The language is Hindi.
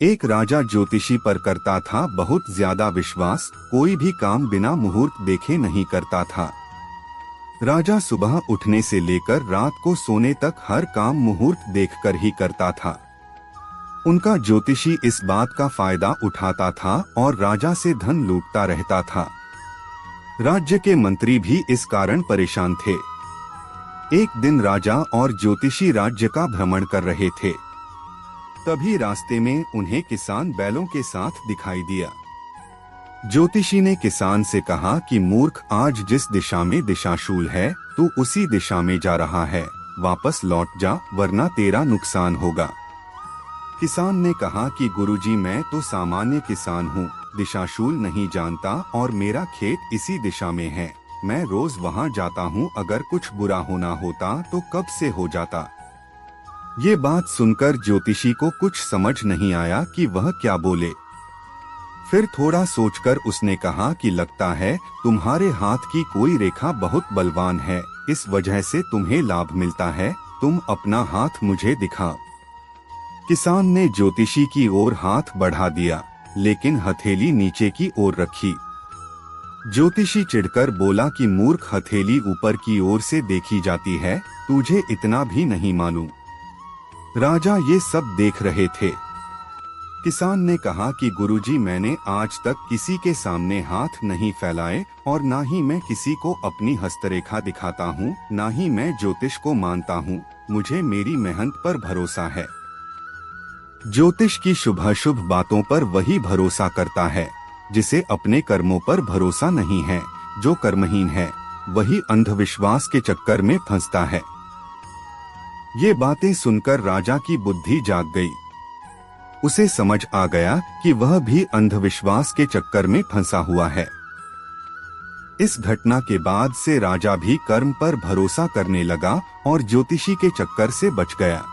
एक राजा ज्योतिषी पर करता था बहुत ज्यादा विश्वास, कोई भी काम बिना मुहूर्त देखे नहीं करता था। राजा सुबह उठने से लेकर रात को सोने तक हर काम मुहूर्त देखकर ही करता था। उनका ज्योतिषी इस बात का फायदा उठाता था और राजा से धन लूटता रहता था। राज्य के मंत्री भी इस कारण परेशान थे। एक दिन राजा और ज्योतिषी राज्य का भ्रमण कर रहे थे। तभी रास्ते में उन्हें किसान बैलों के साथ दिखाई दिया। ज्योतिषी ने किसान से कहा कि मूर्ख, आज जिस दिशा में दिशाशूल है तू उसी दिशा में जा रहा है, वापस लौट जा वरना तेरा नुकसान होगा। किसान ने कहा कि गुरुजी, मैं तो सामान्य किसान हूँ, दिशाशूल नहीं जानता और मेरा खेत इसी दिशा में है। मैं रोज वहाँ जाता हूँ, अगर कुछ बुरा होना होता तो कब से हो जाता। ये बात सुनकर ज्योतिषी को कुछ समझ नहीं आया कि वह क्या बोले। फिर थोड़ा सोचकर उसने कहा कि लगता है तुम्हारे हाथ की कोई रेखा बहुत बलवान है, इस वजह से तुम्हें लाभ मिलता है, तुम अपना हाथ मुझे दिखाओ। किसान ने ज्योतिषी की ओर हाथ बढ़ा दिया, लेकिन हथेली नीचे की ओर रखी। ज्योतिषी चिढ़कर बोला कि मूर्ख, हथेली ऊपर की ओर से देखी जाती है, तुझे इतना भी नहीं मालूम। राजा ये सब देख रहे थे। किसान ने कहा कि गुरुजी, मैंने आज तक किसी के सामने हाथ नहीं फैलाए और ना ही मैं किसी को अपनी हस्तरेखा दिखाता हूँ, ना ही मैं ज्योतिष को मानता हूँ, मुझे मेरी मेहनत पर भरोसा है। ज्योतिष की शुभ बातों पर वही भरोसा करता है जिसे अपने कर्मों पर भरोसा नहीं है। जो कर्महीन है वही अंधविश्वास के चक्कर में फंसता है। ये बातें सुनकर राजा की बुद्धि जाग गई। उसे समझ आ गया कि वह भी अंधविश्वास के चक्कर में फंसा हुआ है। इस घटना के बाद से राजा भी कर्म पर भरोसा करने लगा और ज्योतिषी के चक्कर से बच गया।